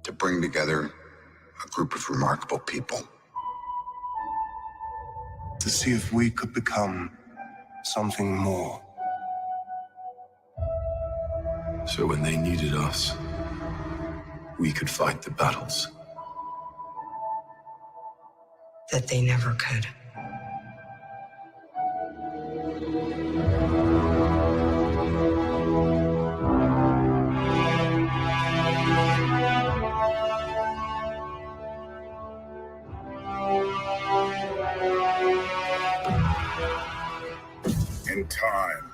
to bring together a group of remarkable people. To see if we could become something more. So when they needed us, we could fight the battles that they never could. In time,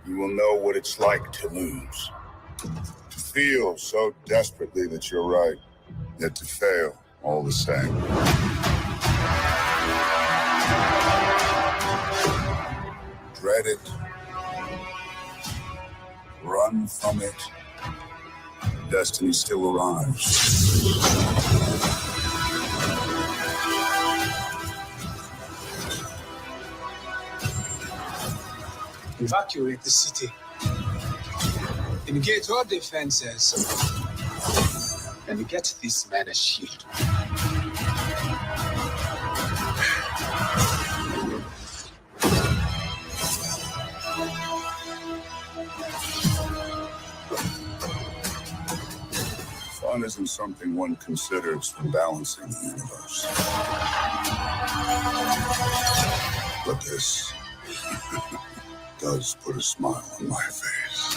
you will know what it's like to lose. To feel so desperately that you're right, yet to fail all the same. Dread it. Run from it. Destiny still arrives. Evacuate the city. Engage all defenses. And get this man a shield. Fun isn't something one considers when balancing the universe. But this does put a smile on my face.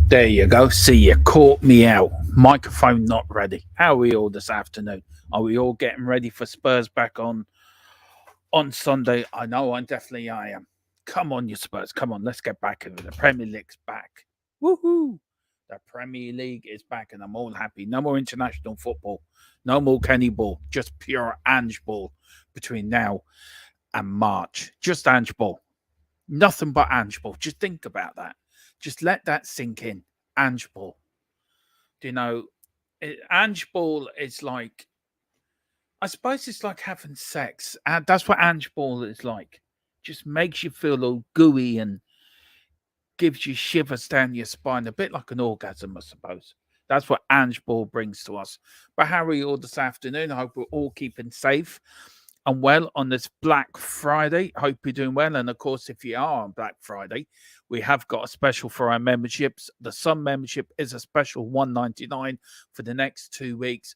There you go. See, you caught me out. Microphone not ready. How are we all this afternoon? Are we all getting ready for Spurs back on Sunday? I know I am. Come on, you Spurs. Come on, let's get back into the Premier League's back. Woohoo! The Premier League is back and I'm all happy. No more international football. No more Kenny ball. Just pure Ange ball between now and March. Just Ange ball. Nothing but Ange ball. Just think about that. Just let that sink in. Ange ball. You know, Ange ball is like, I suppose it's like having sex. That's what Ange ball is like. Just makes you feel all gooey and gives you shivers down your spine. A bit like an orgasm, I suppose. That's what Ange ball brings to us. But how are you all this afternoon? I hope we're all keeping safe and well on this Black Friday. Hope you're doing well. And of course, if you are on Black Friday, we have got a special for our memberships. The Sun membership is a special $199 for the next 2 weeks.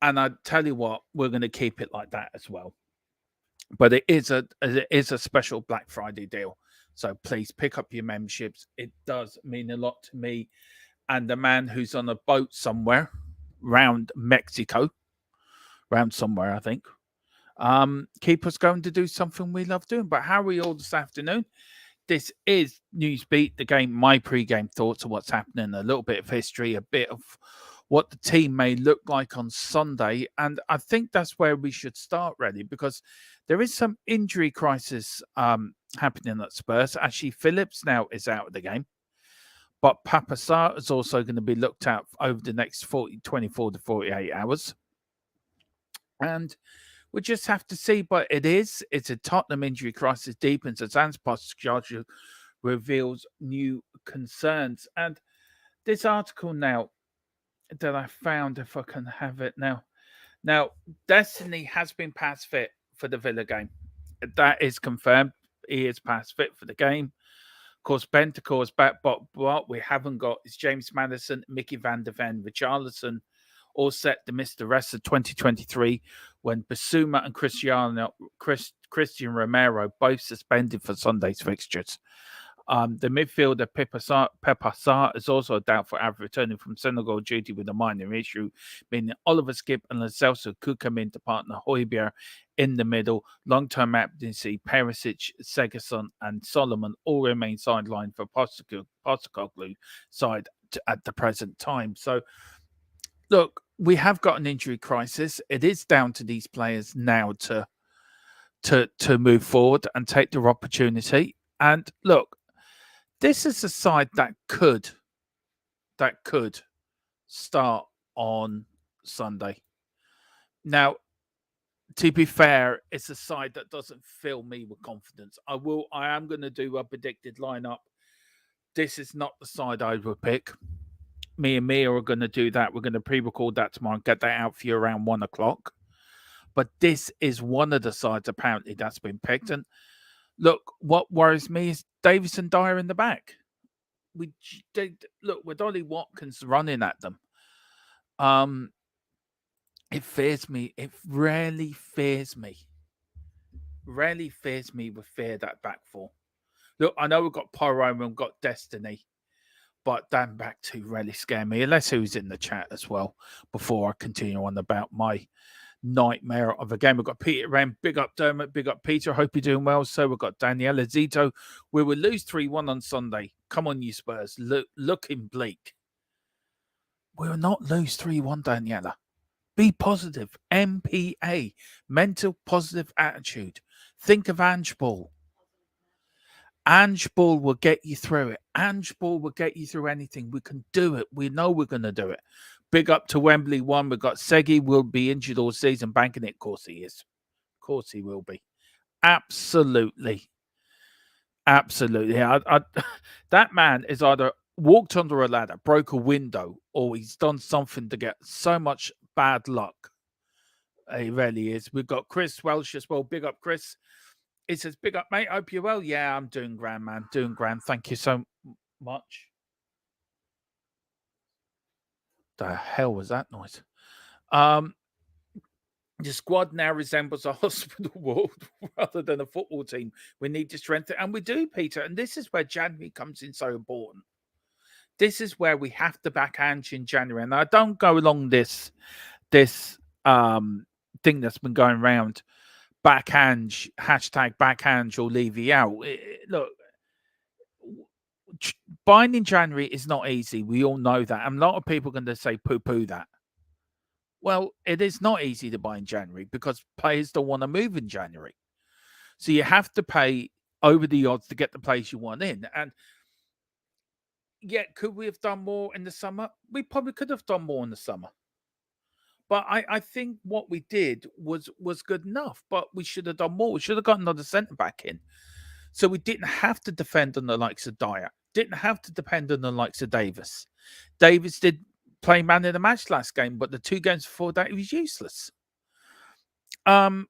And I tell you what, we're going to keep it like that as well. But it is a special Black Friday deal. So please pick up your memberships. It does mean a lot to me. And the man who's on a boat somewhere round Mexico, round somewhere, I think. Keep us going to do something we love doing. But how are we all this afternoon? This is Newsbeat, the game, my pre-game thoughts of what's happening, a little bit of history, a bit of what the team may look like on Sunday. And I think that's where we should start, really, because there is some injury crisis happening at Spurs. Actually, Phillips now is out of the game. But Papa Sarr is also going to be looked at over the next 24 to 48 hours. And we just have to see, but it's a Tottenham injury crisis deepens as Ange Postecoglou reveals new concerns. And this article now that I found, if I can have it now. Now, Destiny has been pass fit for the Villa game. That is confirmed. He is pass fit for the game. Of course, Bentancur is back, but what we haven't got is James Maddison, Mickey van der Ven, Richarlison, all set to miss the rest of 2023 when Basuma and Christian Romero both suspended for Sunday's fixtures. The midfielder Peppa Sarr is also a doubtful out returning from Senegal duty with a minor issue, meaning Oliver Skip and Lo Celso could come in to partner Højbjerg in the middle. Long-term absentee Perisic, Segerson and Solomon all remain sidelined for Postecoglou side at the present time. So, look, we have got an injury crisis. It is down to these players now to move forward and take their opportunity. And look, this is a side that could start on Sunday. Now, to be fair, it's a side that doesn't fill me with confidence. I am going to do a predicted lineup. This is not the side I would pick. Me and Mia are going to do that. We're going to pre-record that tomorrow and get that out for you around 1 o'clock. But this is one of the sides apparently that's been picked. And look, what worries me is Davies and Dyer in the back. With Ollie Watkins running at them. It fears me. It rarely fears me. Rarely fears me with fear that back four. Look, I know we've got Pyro and we've got Destiny, but that back two really scare me. Unless who's in the chat as well before I continue on about my nightmare of a game. We've got Peter Ram, big up Dermot, big up Peter. Hope you're doing well. So we've got Daniela Zito. We will lose 3-1 on Sunday. Come on, you Spurs. Looking bleak. We will not lose 3-1, Daniela. Be positive. MPA. Mental positive attitude. Think of Ange Ball. Ange Ball will get you through it. Ange Ball will get you through anything. We can do it. We know we're going to do it. Big up to Wembley 1. We've got Segi will be injured all season. Banking it. Of course he is. Of course he will be. Absolutely. Absolutely. That man is either walked under a ladder, broke a window, or he's done something to get so much bad luck. He really is. We've got Chris Welsh as well. Big up, Chris. He says, big up, mate. Hope you're well. Yeah, I'm doing grand, man. Doing grand. Thank you so much. The hell was that noise? The squad now resembles a hospital ward rather than a football team. We need to strengthen, and we do, Peter. And this is where January comes in so important. This is where we have to back Ange in January. And I don't go along this thing that's been going around. Back Ange, hashtag back Ange or leave you out. Look, buying in January is not easy. We all know that. And a lot of people are going to say poo-poo that. Well, it is not easy to buy in January because players don't want to move in January. So you have to pay over the odds to get the players you want in. And yet, could we have done more in the summer? We probably could have done more in the summer. But I think what we did was good enough. But we should have done more. We should have got another centre back in. So we didn't have to defend on the likes of Dyer. Didn't have to depend on the likes of Davis. Davis did play man of the match last game, but the 2 games before that, he was useless.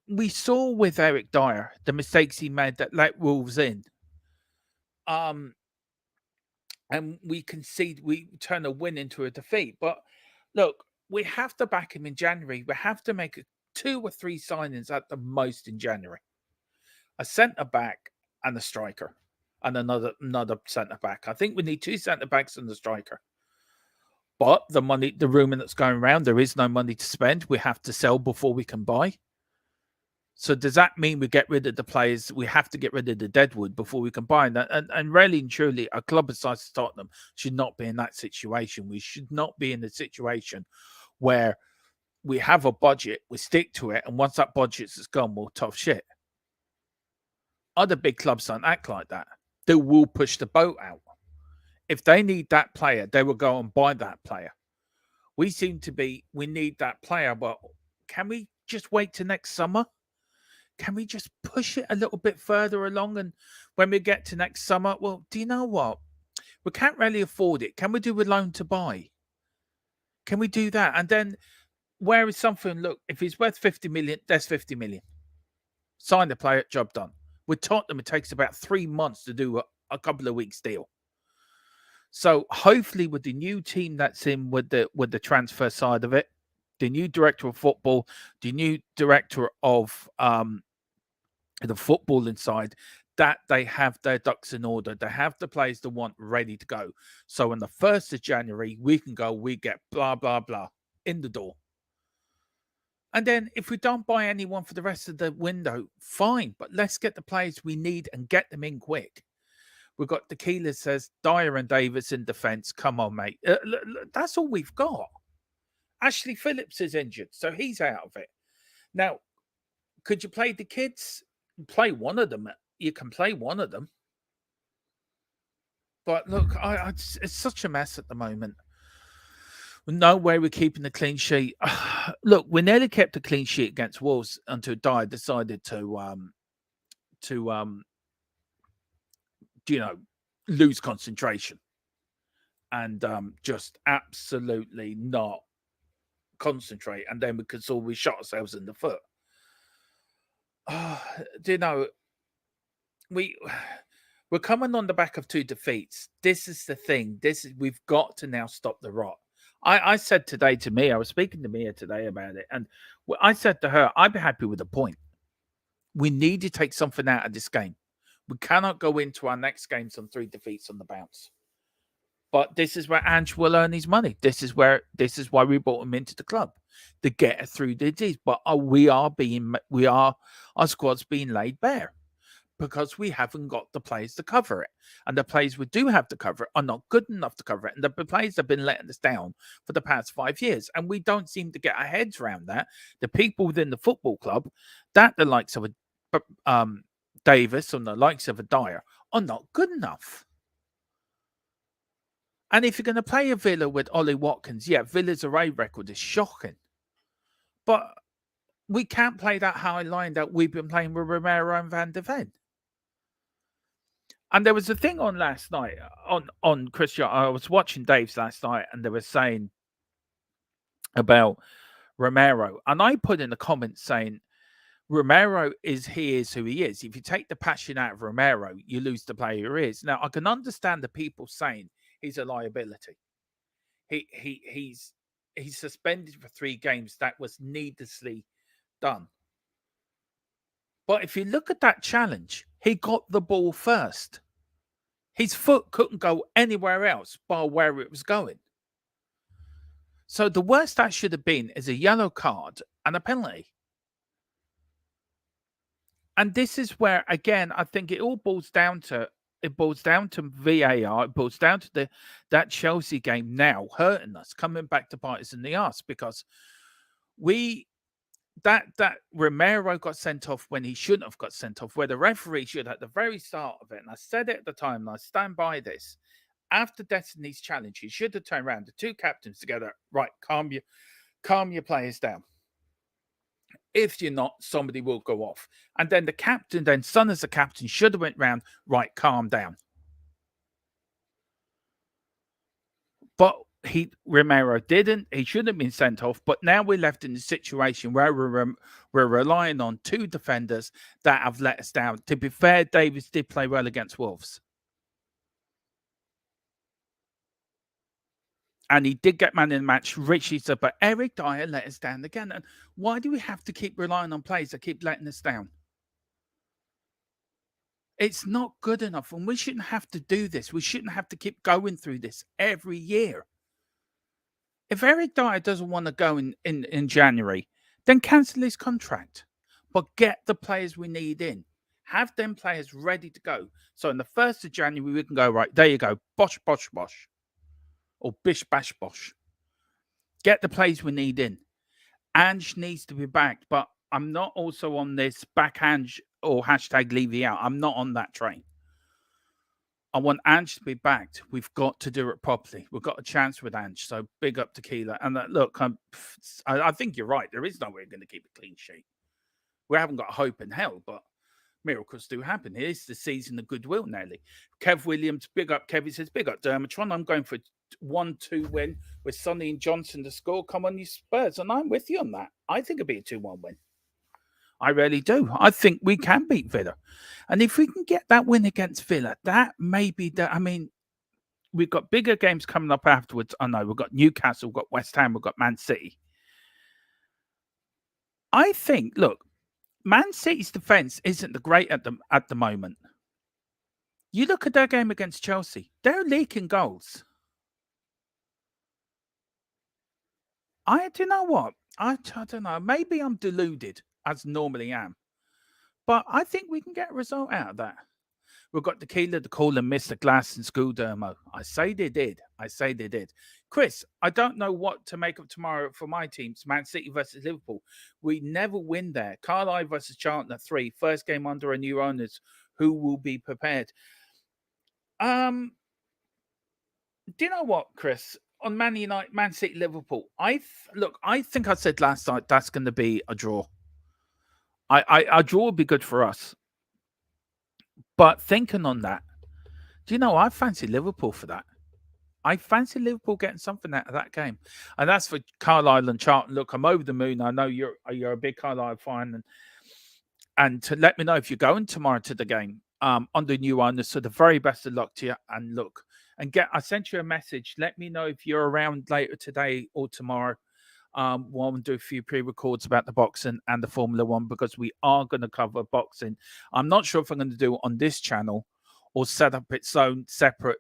We saw with Eric Dyer the mistakes he made that let Wolves in. And we turn a win into a defeat. But look, we have to back him in January. We have to make 2 or 3 signings at the most in January. A centre back and a striker, and another centre back. I think we need 2 centre backs and a striker. But the rumor that's going around, there is no money to spend. We have to sell before we can buy. So does that mean we get rid of the players? We have to get rid of the deadwood before we can buy. And really and truly, a club the size of Tottenham should not be in that situation. We should not be in a situation where we have a budget, we stick to it, and once that budget is gone, we're tough shit. Other big clubs don't act like that. They will push the boat out. If they need that player, they will go and buy that player. We need that player, but can we just wait till next summer? Can we just push it a little bit further along? And when we get to next summer, well, do you know what? We can't really afford it. Can we do a loan to buy? Can we do that? And then where is something? Look, if he's worth 50 million, there's 50 million. Sign the player, job done. With Tottenham, it takes about 3 months to do a couple of weeks deal. So hopefully with the new team that's in with the transfer side of it, the new director of football, the new director of the footballing side, that they have their ducks in order. They have the players they want ready to go. So on the 1st of January, we can go, we get blah, blah, blah in the door. And then if we don't buy anyone for the rest of the window, fine. But let's get the players we need and get them in quick. We've got Tequila says, Dyer and Davis in defence. Come on, mate. That's all we've got. Ashley Phillips is injured, so he's out of it. Now, could you play the kids? Play one of them. You can play one of them. But look, it's such a mess at the moment. No way we're keeping the clean sheet. Look, we nearly kept a clean sheet against Wolves until Dyer decided to lose concentration and just absolutely not concentrate, and then we shot ourselves in the foot. We're coming on the back of 2 defeats. This is the thing. We've got to now stop the rot. I said today to Mia, I was speaking to Mia today about it, and I said to her, I'd be happy with a point. We need to take something out of this game. We cannot go into our next games on 3 defeats on the bounce. But this is where Ange will earn his money. This is why we brought him into the club, to get through the disease. But our squad's being laid bare because we haven't got the players to cover it. And the players we do have to cover it are not good enough to cover it. And the players have been letting us down for the past 5 years. And we don't seem to get our heads around that. The people within the football club, that the likes of a Davis and the likes of a Dyer are not good enough. And if you're going to play a Villa with Ollie Watkins, yeah, Villa's away record is shocking. But we can't play that high line that we've been playing with Romero and Van de Ven. And there was a thing on last night on Christian. I was watching Dave's last night, and they were saying about Romero. And I put in the comments saying, Romero is who he is. If you take the passion out of Romero, you lose the player he is. Now, I can understand the people saying he's a liability. He's suspended for 3 games. That was needlessly done. But if you look at that challenge, he got the ball first. His foot couldn't go anywhere else but where it was going. So the worst that should have been is a yellow card and a penalty. And this is where, again, I think it all boils down to VAR. It boils down to that Chelsea game now hurting us, coming back to bite us in the arse, because that Romero got sent off when he shouldn't have got sent off, where the referee should at the very start of it, and I said it at the time, and I stand by this, after Destiny's challenge, he should have turned around the 2 captains together, right, calm your players down. If you're not, somebody will go off. And then the captain, Son as the captain, should have went round, right, calm down. But Romero didn't. He should have been sent off. But now we're left in a situation where we're relying on 2 defenders that have let us down. To be fair, Davis did play well against Wolves. And he did get man in the match, Richie said, but Eric Dyer let us down again. And why do we have to keep relying on players that keep letting us down? It's not good enough, and we shouldn't have to do this. We shouldn't have to keep going through this every year. If Eric Dyer doesn't want to go in January, then cancel his contract. But get the players we need in. Have them players ready to go. So on the 1st of January, we can go, right, there you go, bosh, bosh, bosh. Or bish, bash, bosh. Get the players we need in. Ange needs to be backed, but I'm not also on this back Ange or hashtag Levy out. I'm not on that train. I want Ange to be backed. We've got to do it properly. We've got a chance with Ange, so big up Tequila. And look, I think you're right. There is no way we're going to keep a clean sheet. We haven't got hope in hell, but miracles do happen. It is the season of goodwill, Nelly. Kev Williams, big up. Kev, he says, big up Dermatron. I'm going for 1-2 win with Sonny and Johnson to score. Come on, you Spurs. And I'm with you on that. I think it'll be a 2-1 win. I really do. I think we can beat Villa. And if we can get that win against Villa, that may be that. I mean, we've got bigger games coming up afterwards. I know we've got Newcastle, we've got West Ham, we've got Man City. I think, look, Man City's defense isn't the great at the moment. You look at their game against Chelsea, they're leaking goals. I do you know what? I don't know. Maybe I'm deluded, as normally am. But I think we can get a result out of that. We've got the Keeler, the Call, and Mr. Glass and School Dermo. I say they did. I say they did. Chris, I don't know what to make of tomorrow for my teams. Man City versus Liverpool. We never win there. Carlisle versus Charlton at 3. First game under a new owners. Who will be prepared? Do you know what, Chris? On Man United, Man City, Liverpool. I think I said last night that's going to be a draw. A draw would be good for us. But thinking on that, do you know I fancy Liverpool for that? I fancy Liverpool getting something out of that game, and that's for Carlisle and Charlton. Look, I'm over the moon. I know you're a big Carlisle fan, and to let me know if you're going tomorrow to the game under new owners. So the very best of luck to you. And look, I sent you a message. Let me know if you're around later today or tomorrow. We'll do a few pre-records about the boxing and the Formula One because we are going to cover boxing. I'm not sure if I'm going to do it on this channel or set up its own separate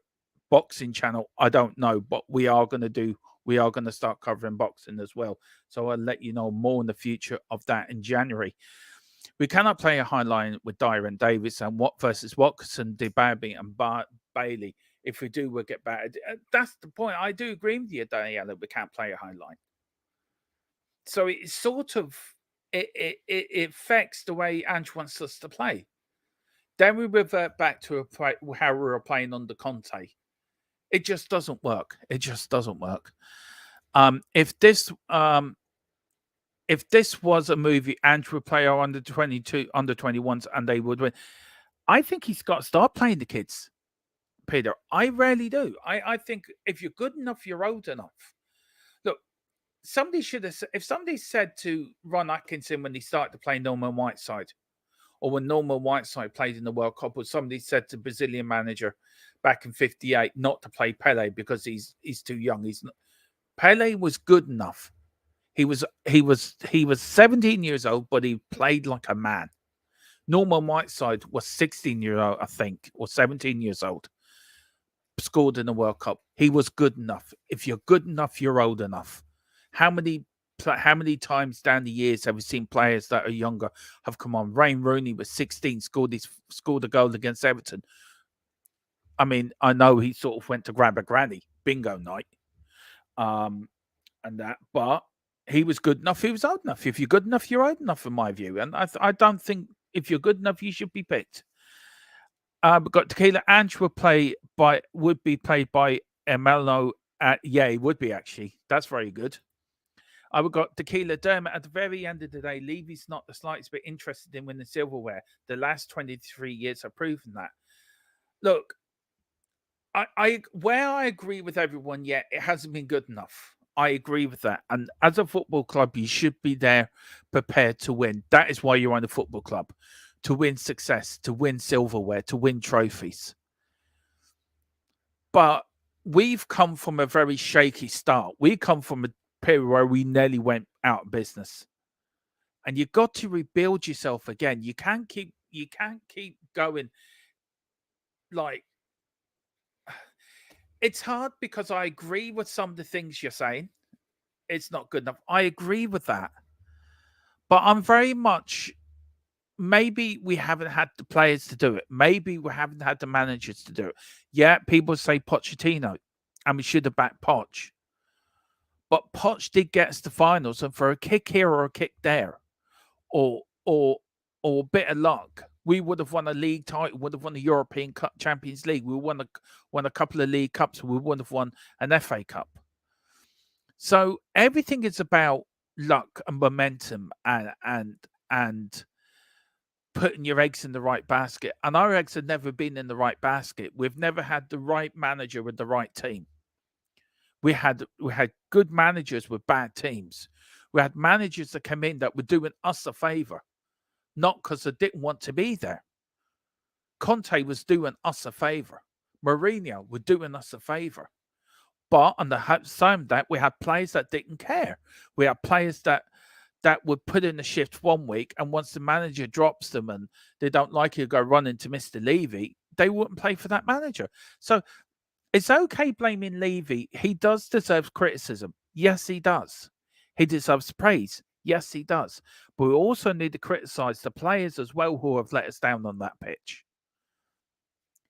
boxing channel. I don't know, but we are going to start covering boxing as well. So I'll let you know more in the future of that in January. We cannot play a high line with Dyer and Davis and Watt versus Watson, DeBaby and Bailey. If we do, we'll get battered. That's the point. I do agree with you, Daniela. We can't play a high line. So it sort of it affects the way Ange wants us to play. Then we revert back to how we were playing under Conte. It just doesn't work. It just doesn't work. If this was a movie, Ange would play our under 22, under 21s, and they would win. I think he's got to start playing the kids, Peter. I rarely do. I think if you're good enough, you're old enough. Look, somebody should have. If somebody said to Ron Atkinson when he started to play Norman Whiteside, or when Norman Whiteside played in the World Cup, or somebody said to Brazilian manager back in '58 not to play Pele because he's too young. Pele was good enough. He was 17 years old, but he played like a man. Norman Whiteside was 16 years old, I think, or 17 years old. Scored in the World Cup. He was good enough. If you're good enough, you're old enough. How many times down the years have we seen players that are younger have come on? Wayne Rooney was 16, scored a goal against Everton. I mean, I know he sort of went to grab a granny, bingo night, and that, but he was good enough. He was old enough. If you're good enough, you're old enough, in my view. And I don't think if you're good enough, you should be picked. We've got Tequila Ange would be played by Emelo. Yeah, he would be actually. That's very good. We've got Tequila Dermot. At the very end of the day, Levy's not the slightest bit interested in winning silverware. The last 23 years have proven that. Look, where I agree with everyone, yet it hasn't been good enough. I agree with that. And as a football club, you should be there prepared to win. That is why you're on a football club. To win success, to win silverware, to win trophies. But we've come from a very shaky start. We come from a period where we nearly went out of business. And you've got to rebuild yourself again. You can't keep going like it's hard because I agree with some of the things you're saying. It's not good enough. I agree with that. But I'm very much, maybe we haven't had the players to do it. Maybe we haven't had the managers to do it. Yeah, people say Pochettino, and we should have backed Poch. But Poch did get us to finals, and for a kick here or a kick there, or a bit of luck, we would have won a league title, would have won the European Cup, Champions League. We won a couple of league cups. We would have won an FA Cup. So everything is about luck and momentum and putting your eggs in the right basket. And our eggs have never been in the right basket. We've never had the right manager with the right team. We had good managers with bad teams. We had managers that came in that were doing us a favor. Not because they didn't want to be there. Conte was doing us a favor. Mourinho was doing us a favor. But on the side of that, we had players that didn't care. We had players that would put in the shift one week, and once the manager drops them and they don't like it, go running to Mr. Levy, they wouldn't play for that manager. So it's okay blaming Levy. He does deserve criticism. Yes, he does. He deserves praise. Yes, he does. But we also need to criticize the players as well who have let us down on that pitch.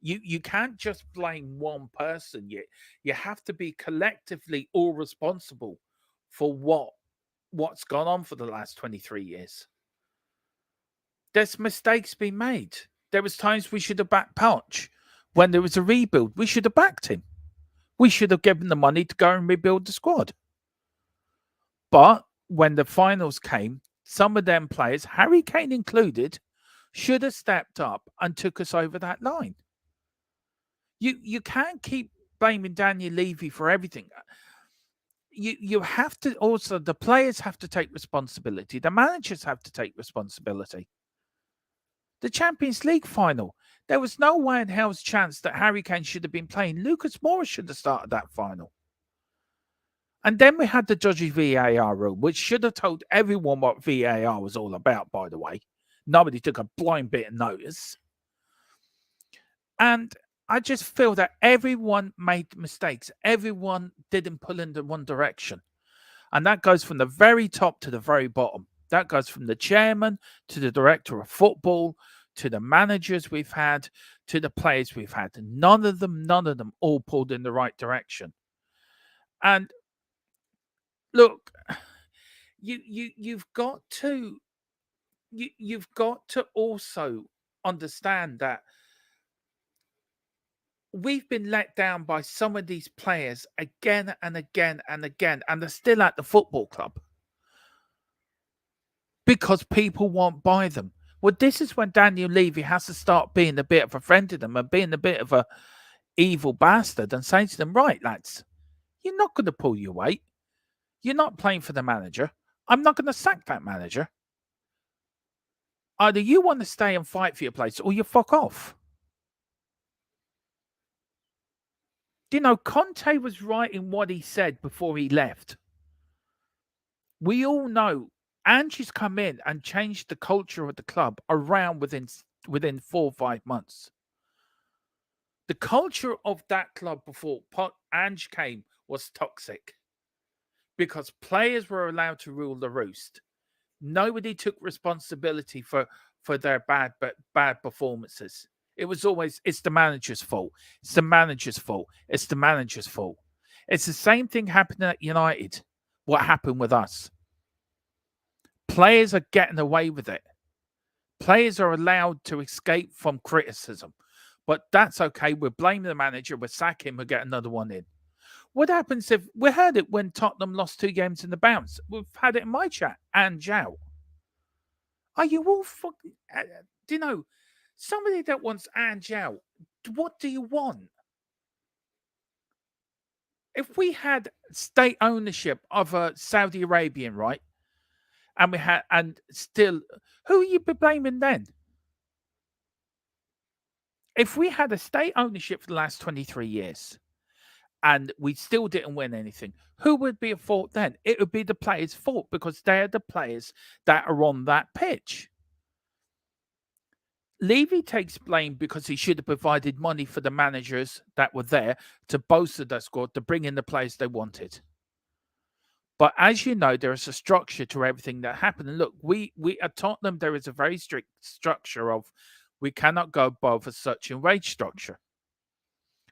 You can't just blame one person. You have to be collectively all responsible for what's gone on for the last 23 years. There's mistakes being made. There was times we should have backed Poch. When there was a rebuild, we should have backed him. We should have given the money to go and rebuild the squad. But when the finals came, some of them players, Harry Kane included, should have stepped up and took us over that line. You can't keep blaming Daniel Levy for everything. You have to also, the players have to take responsibility. The managers have to take responsibility. The Champions League final, there was no way in hell's chance that Harry Kane should have been playing. Lucas Moura should have started that final. And then we had the dodgy VAR rule, which should have told everyone what VAR was all about, by the way. Nobody took a blind bit of notice. And I just feel that everyone made mistakes. Everyone didn't pull in the one direction. And that goes from the very top to the very bottom. That goes from the chairman to the director of football, to the managers we've had, to the players we've had. None of them all pulled in the right direction. And look, you've got to also understand that we've been let down by some of these players again and again and again, and they're still at the football club because people won't buy them. Well, this is when Daniel Levy has to start being a bit of a friend to them and being a bit of a evil bastard and saying to them, right, lads, you're not going to pull your weight. You're not playing for the manager. I'm not going to sack that manager. Either you want to stay and fight for your place or you fuck off. You know, Conte was right in what he said before he left. We all know Angie's come in and changed the culture of the club around within 4 or 5 months. The culture of that club before Ange came was toxic because players were allowed to rule the roost. Nobody took responsibility for their bad performances. It was always, it's the manager's fault. It's the manager's fault. It's the manager's fault. It's the same thing happening at United. What happened with us? Players are getting away with it. Players are allowed to escape from criticism. But that's okay. We'll blame the manager. We'll sack him. We'll get another one in. What happens if we heard it when Tottenham lost 2 games in the bounce? We've had it in my chat. And Zhao. Are you all fucking... do you know, somebody that wants Zhao, what do you want? If we had state ownership of a Saudi Arabian, right? And we had, and still, who are you blaming then? If we had a state ownership for the last 23 years and we still didn't win anything, who would be at fault then? It would be the players' fault because they're the players that are on that pitch. Levy takes blame because he should have provided money for the managers that were there to bolster their squad, to bring in the players they wanted. But as you know, there is a structure to everything that happened. And look, we at Tottenham, there is a very strict structure of we cannot go above a certain wage structure.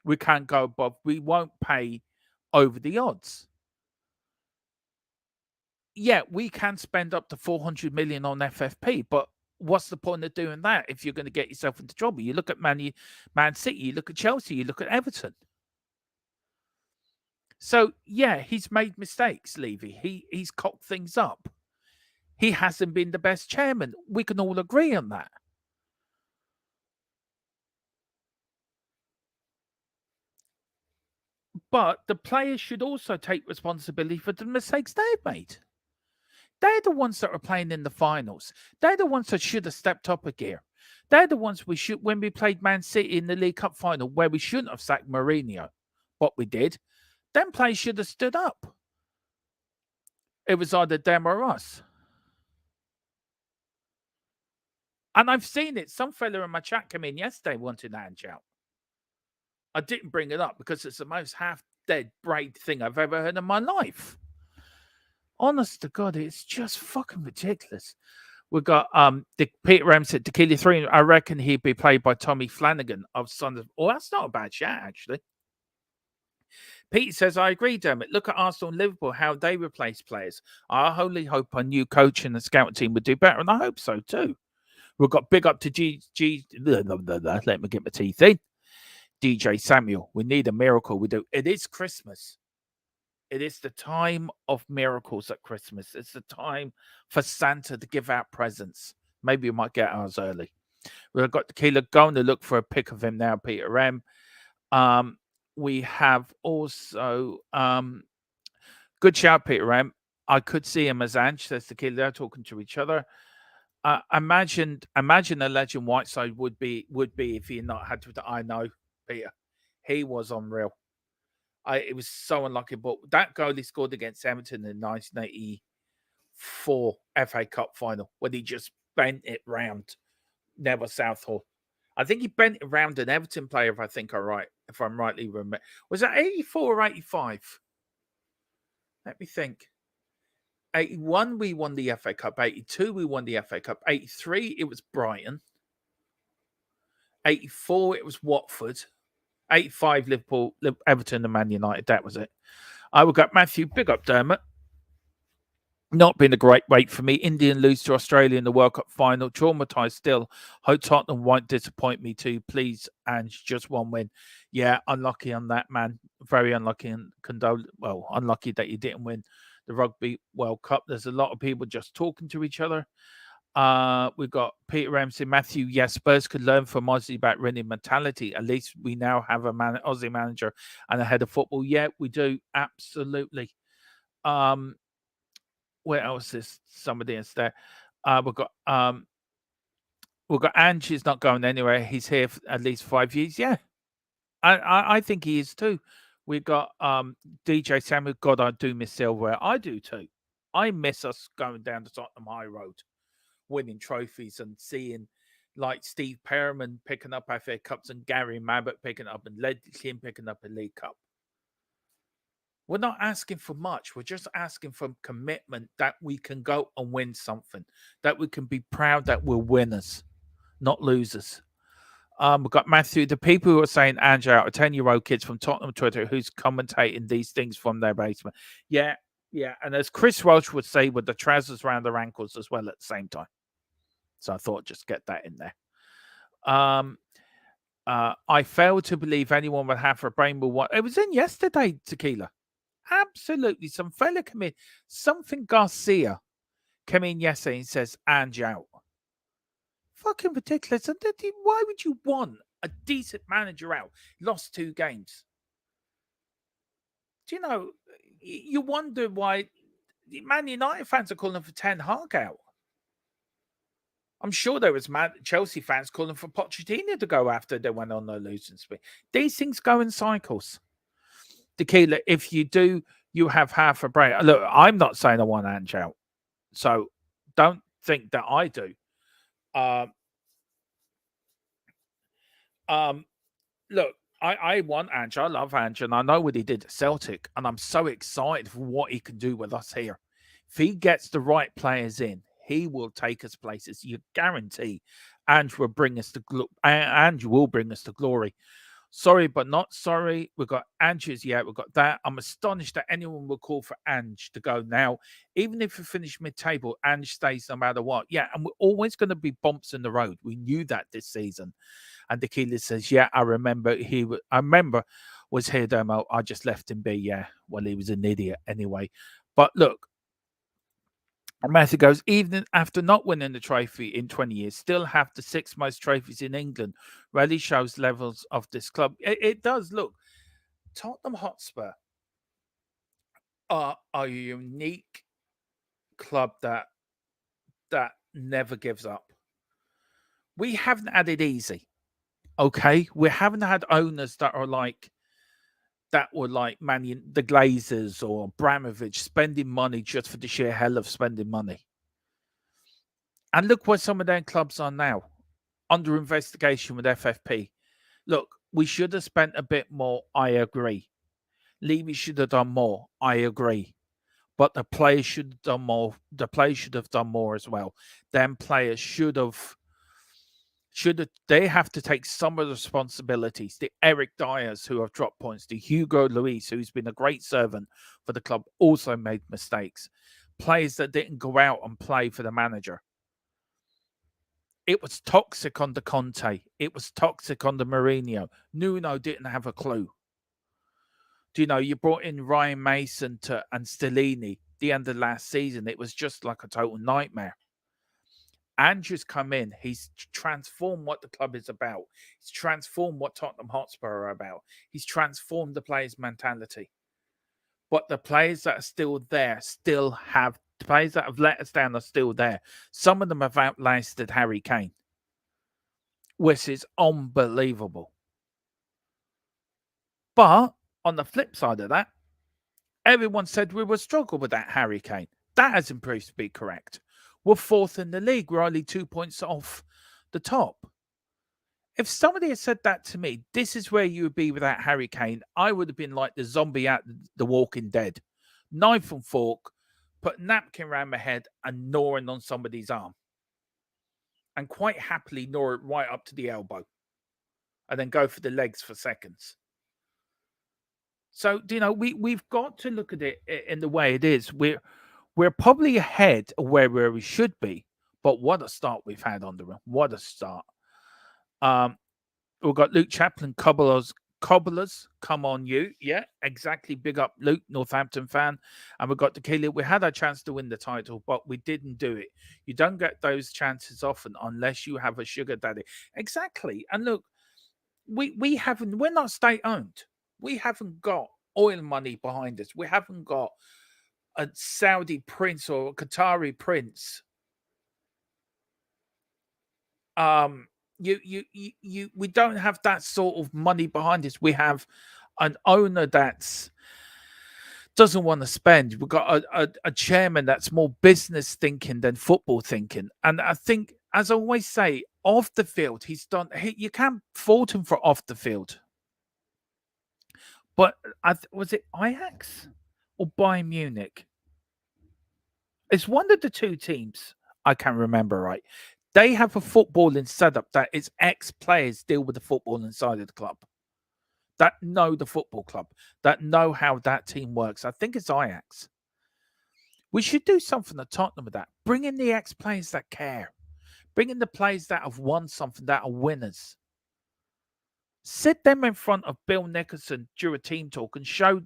We can't go above, we won't pay over the odds. Yeah, we can spend up to 400 million on FFP, but what's the point of doing that if you're going to get yourself into trouble? You look at Man City, you look at Chelsea, you look at Everton. So, yeah, he's made mistakes, Levy. He's cocked things up. He hasn't been the best chairman. We can all agree on that. But the players should also take responsibility for the mistakes they've made. They're the ones that are playing in the finals. They're the ones that should have stepped up a gear. They're the ones we should, when we played Man City in the League Cup final, where we shouldn't have sacked Mourinho, but we did. Them players should have stood up. It was either them or us. And I've seen it. Some fella in my chat came in yesterday wanting Ange out. I didn't bring it up because it's the most half-dead braid thing I've ever heard in my life. Honest to God, it's just fucking ridiculous. We've got Peter Ram said Tequila 3. I reckon he'd be played by Tommy Flanagan of Sons of. Oh, that's not a bad chat, actually. Pete says, I agree, Dermot. Look at Arsenal and Liverpool, how they replace players. I wholly hope a new coach and the scout team would do better, and I hope so too. We've got big up to let me get my teeth in. DJ Samuel, we need a miracle. We do. It is Christmas. It is the time of miracles at Christmas. It's the time for Santa to give out presents. Maybe we might get ours early. We've got Tequila going to look for a pic of him now, Peter M. We have also good shout, Peter M. I could see him as Ange, says Tequila. They're talking to each other. Imagine a legend Whiteside would be if he not had to. I know, Peter. He was unreal. It was so unlucky, but that goal he scored against Everton in 1984 FA Cup final when he just bent it round Neville Southall. I think he bent it round an Everton player, if I'm rightly remember. Was that 84 or 85? Let me think. 81, we won the FA Cup. 82, we won the FA Cup. 83, it was Brighton. 84, it was Watford. 85, Liverpool, Everton, and Man United. That was it. I will got Matthew. Big up, Dermot. Not been a great wait for me. Indian lose to Australia in the World Cup final. Traumatized still. Hope Tottenham won't disappoint me too. Please, Ange, just one win. Yeah, unlucky on that, man. Very unlucky and unlucky that you didn't win the Rugby World Cup. There's a lot of people just talking to each other. We've got Peter Ramsey, Matthew. Yes, Spurs could learn from Aussie about winning mentality. At least we now have a Aussie manager and a head of football. Yeah, we do. Absolutely. Where else is somebody is there? We've got Ange is not going anywhere. He's here for at least 5 years. Yeah, I think he is too. We've got DJ Samuel. God, I do miss silverware. I do too. I miss us going down the Tottenham High Road, winning trophies and seeing like Steve Perriman picking up FA Cups and Gary Mabbott picking up and Ledley picking up a League Cup. We're not asking for much. We're just asking for commitment that we can go and win something, that we can be proud that we're winners, not losers. We've got Matthew. The people who are saying Ange out are 10-year-old kids from Tottenham Twitter who's commentating these things from their basement. Yeah. And as Chris Welch would say, with the trousers around their ankles as well at the same time. So I thought I'd just get that in there. I fail to believe anyone with half a brain will want. It was in yesterday, Tequila. Absolutely. Some fella come in. Something Garcia came in yesterday and says, Ange out. Fucking ridiculous. And why would you want a decent manager out? Lost 2 games. Do you know, you wonder why Man United fans are calling for Ten Hag out. I'm sure there was Chelsea fans calling for Pochettino to go after they went on their losing spree. These things go in cycles. Tequila, if you do, you have half a brain. Look, I'm not saying I want Ange out, so don't think that I do. Look, I want Ange. I love Ange, and I know what he did at Celtic, and I'm so excited for what he can do with us here. If he gets the right players in, he will take us places. You guarantee Ange will bring us to glory. Sorry, but not sorry. We've got Ange's, we've got that. I'm astonished that anyone will call for Ange to go now. Even if we finish mid-table, Ange stays no matter what. Yeah, and we're always going to be bumps in the road. We knew that this season. And Tequila says, I remember was here, Demo. I just left him be, Well, he was an idiot anyway. But look, Matthew goes, even after not winning the trophy in 20 years, still have the 6th most trophies in England. Really shows levels of this club. It does. Look, Tottenham Hotspur are a unique club that never gives up. We haven't had it easy. Okay? We haven't had owners that were like the Glazers or Abramovich spending money just for the sheer hell of spending money. And look where some of their clubs are now, under investigation with FFP. Look, we should have spent a bit more. I agree. Levy should have done more. I agree. But the players should have done more. The players should have done more as well. Them players should have. They have to take some of the responsibilities. The Eric Dyers who have dropped points, the Hugo Luis who's been a great servant for the club, also made mistakes. Players that didn't go out and play for the manager. It was toxic on the Conte. It was toxic on the Mourinho. Nuno didn't have a clue. Do you know, you brought in Ryan Mason and Stellini the end of last season. It was just like a total nightmare. Andrew's come in. He's transformed what the club is about. He's transformed what Tottenham Hotspur are about. He's transformed the players' mentality. But the players that are still there the players that have let us down are still there. Some of them have outlasted Harry Kane, which is unbelievable. But on the flip side of that, everyone said we would struggle with that Harry Kane. That hasn't proved to be correct. We're fourth in the league. We're only 2 points off the top. If somebody had said that to me, this is where you would be without Harry Kane, I would have been like the zombie at The Walking Dead. Knife and fork, put a napkin around my head and gnawing on somebody's arm. And quite happily gnaw it right up to the elbow. And then go for the legs for seconds. So, you know, we've got to look at it in the way it is. We're probably ahead of where we should be, but what a start we've had on the run. What a start. We've got Luke Chaplin, Cobblers, come on you. Yeah, exactly. Big up Luke, Northampton fan. And we've got Tequila. We had our chance to win the title, but we didn't do it. You don't get those chances often unless you have a sugar daddy. Exactly. And look, we're not state owned. We haven't got oil money behind us. We haven't got a Saudi prince or a Qatari prince. We don't have that sort of money behind us. We have an owner that doesn't want to spend. We've got a chairman that's more business thinking than football thinking. And I think, as I always say, off the field, you can't fault him for off the field. But was it Ajax or Bayern Munich? It's one of the two teams. I can't remember right. They have a footballing setup that is ex-players deal with the football inside of the club. That know the football club. That know how that team works. I think it's Ajax. We should do something at Tottenham with that. Bring in the ex-players that care. Bring in the players that have won something, that are winners. Sit them in front of Bill Nicholson during a team talk and show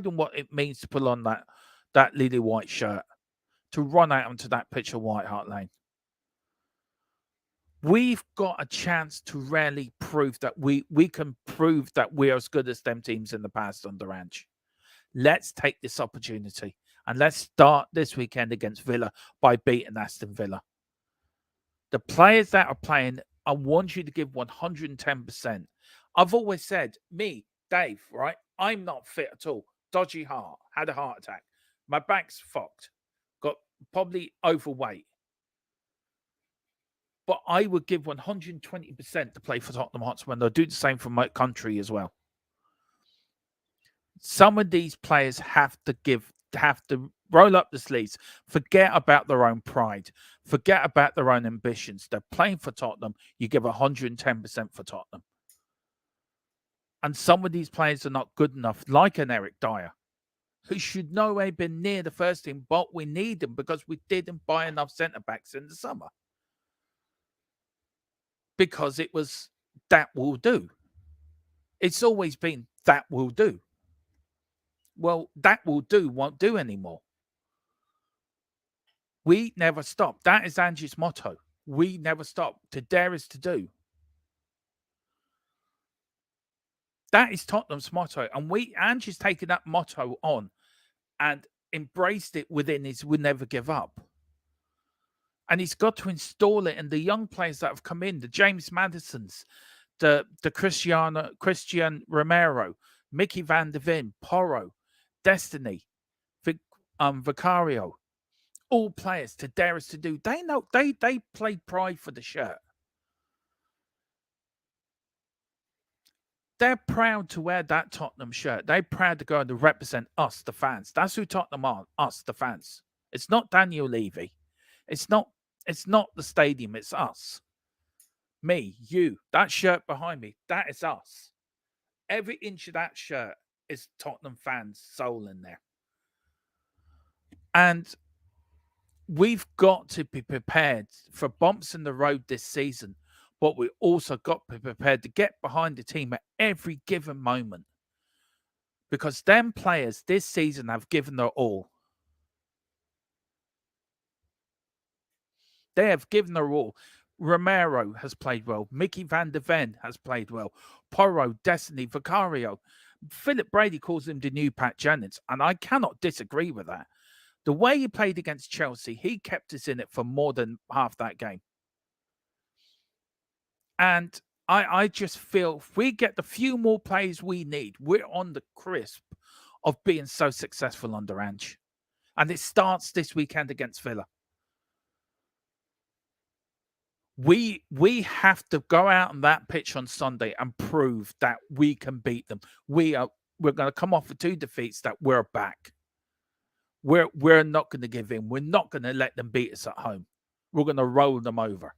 them what it means to put on that lily white shirt, to run out onto that pitch of White Hart Lane. We've got a chance to really prove that we can prove that we're as good as them teams in the past under Ange. Let's take this opportunity and let's start this weekend against Villa by beating Aston Villa. The players that are playing, I want you to give 110%. I've always said, me, Dave, right? I'm not fit at all. Dodgy heart, had a heart attack. My back's fucked. Got probably overweight. But I would give 120% to play for Tottenham Hotspur, and I'll do the same for my country as well. Some of these players have to roll up the sleeves, forget about their own pride, forget about their own ambitions. They're playing for Tottenham. You give 110% for Tottenham. And some of these players are not good enough, like an Eric Dyer, who should know they've been near the first team, but we need them because we didn't buy enough centre-backs in the summer. Because it was, that will do. It's always been, that will do. Well, that will do won't do anymore. We never stop. That is Ange's motto. We never stop. To dare is to do. That is Tottenham's motto. And Ange's taken that motto on and embraced it within his "we'll never give up." And he's got to install it in the young players that have come in, the James Madisons, the Christian Romero, Mickey van der Ven, Porro, Destiny, Vicario. all players to dare us to do. They know they play pride for the shirt. They're proud to wear that Tottenham shirt. They're proud to go and to represent us, the fans. That's who Tottenham are, us, the fans. It's not Daniel Levy. It's not the stadium, it's us. Me, you, that shirt behind me, that is us. Every inch of that shirt is Tottenham fans' soul in there. And we've got to be prepared for bumps in the road this season, but we also got to be prepared to get behind the team at every given moment. Because them players this season have given their all. They have given their all. Romero has played well. Mickey van der Ven has played well. Porro, Destiny, Vicario. Philip Brady calls him the new Pat Jennings, and I cannot disagree with that. The way he played against Chelsea, he kept us in it for more than half that game. And I just feel if we get the few more plays we need, we're on the crisp of being so successful under Ange. And it starts this weekend against Villa. We have to go out on that pitch on Sunday and prove that we can beat them. We're going to come off with 2 defeats, that we're back. We're not going to give in. We're not going to let them beat us at home. We're going to roll them over.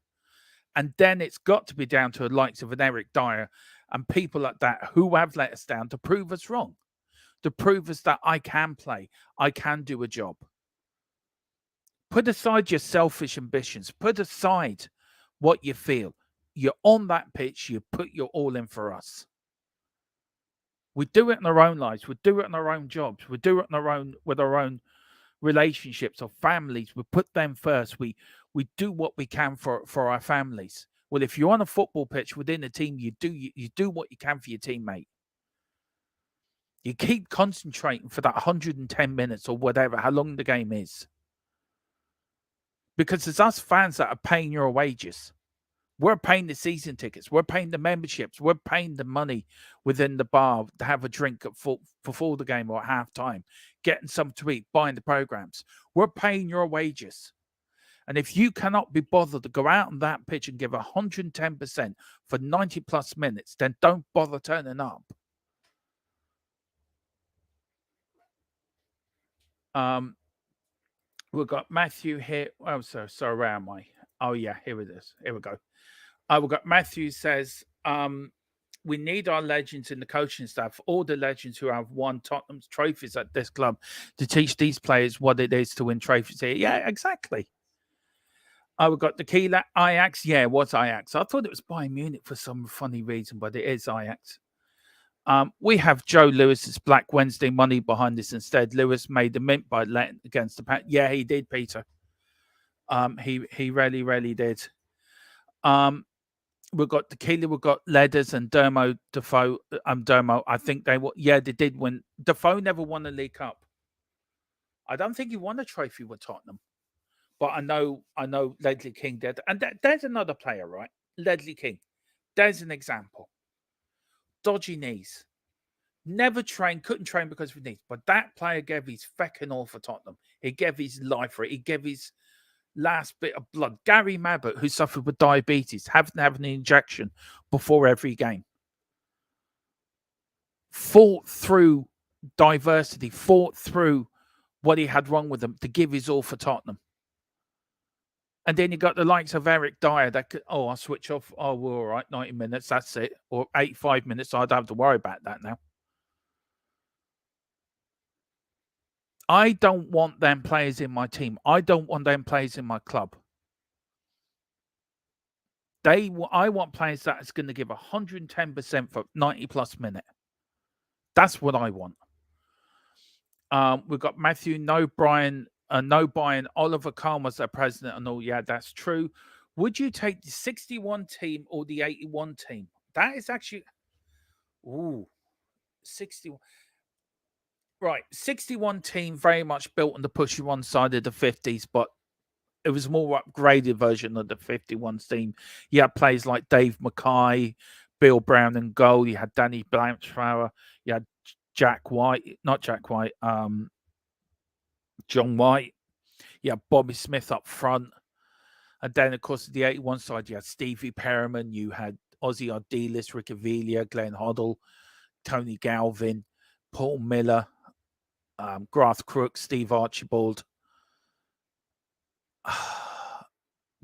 And then it's got to be down to the likes of an Eric Dyer and people like that who have let us down to prove us wrong, to prove us that I can play, I can do a job. Put aside your selfish ambitions. Put aside what you feel. You're on that pitch. You put your all in for us. We do it in our own lives. We do it in our own jobs. We do it in with our own relationships or families. We put them first. We do what we can for our families. Well, if you're on a football pitch within a team, you do what you can for your teammate. You keep concentrating for that 110 minutes or whatever, how long the game is. Because it's us fans that are paying your wages. We're paying the season tickets. We're paying the memberships. We're paying the money within the bar to have a drink before the game or at halftime, getting something to eat, buying the programs. We're paying your wages. And if you cannot be bothered to go out on that pitch and give 110% for 90 plus minutes, then don't bother turning up. We've got Matthew here. Oh, sorry, where am I? Oh, yeah, here it is. Here we go. We've got Matthew says, we need our legends in the coaching staff, all the legends who have won Tottenham's trophies at this club, to teach these players what it is to win trophies here. Yeah, exactly. We've got Tequila, Ajax. Yeah, what's Ajax? I thought it was Bayern Munich for some funny reason, but it is Ajax. We have Joe Lewis's Black Wednesday money behind this instead. Lewis made the mint by letting against the Pat. Yeah, he did, Peter. He really did. We've got Tequila, we've got Ledders and Dermo Defoe. Dermo, I think they did win. Defoe never won a League Cup. I don't think he won a trophy with Tottenham. But I know Ledley King did. And there's another player, right? Ledley King. There's an example. Dodgy knees. Never trained, couldn't train because of his knees. But that player gave his fecking all for Tottenham. He gave his life for it. He gave his last bit of blood. Gary Mabbott, who suffered with diabetes, having to have an injection before every game. Fought through diversity, fought through what he had wrong with him to give his all for Tottenham. And then you got the likes of Eric Dyer that could, I'll switch off. Oh, we're all right, 90 minutes, that's it. Or 85 minutes, I don't have to worry about that now. I don't want them players in my team. I don't want them players in my club. I want players that is going to give 110% for 90 plus minutes. That's what I want. We've got Matthew, no Brian, Oliver Kahn was their president and all. Yeah, that's true. Would you take the 61 team or the 81 team? That is actually, 61. Right, 61 team very much built on the pushy one side of the 50s, but it was a more upgraded version of the 51 team. You had players like Dave Mackay, Bill Brown in goal. You had Danny Blanchflower. You had John White. You had Bobby Smith up front. And then, of course, the 81 side, you had Stevie Perriman, you had Ozzy Ardiles, Rick Avila, Glenn Hoddle, Tony Galvin, Paul Miller, Garth Crooks, Steve Archibald.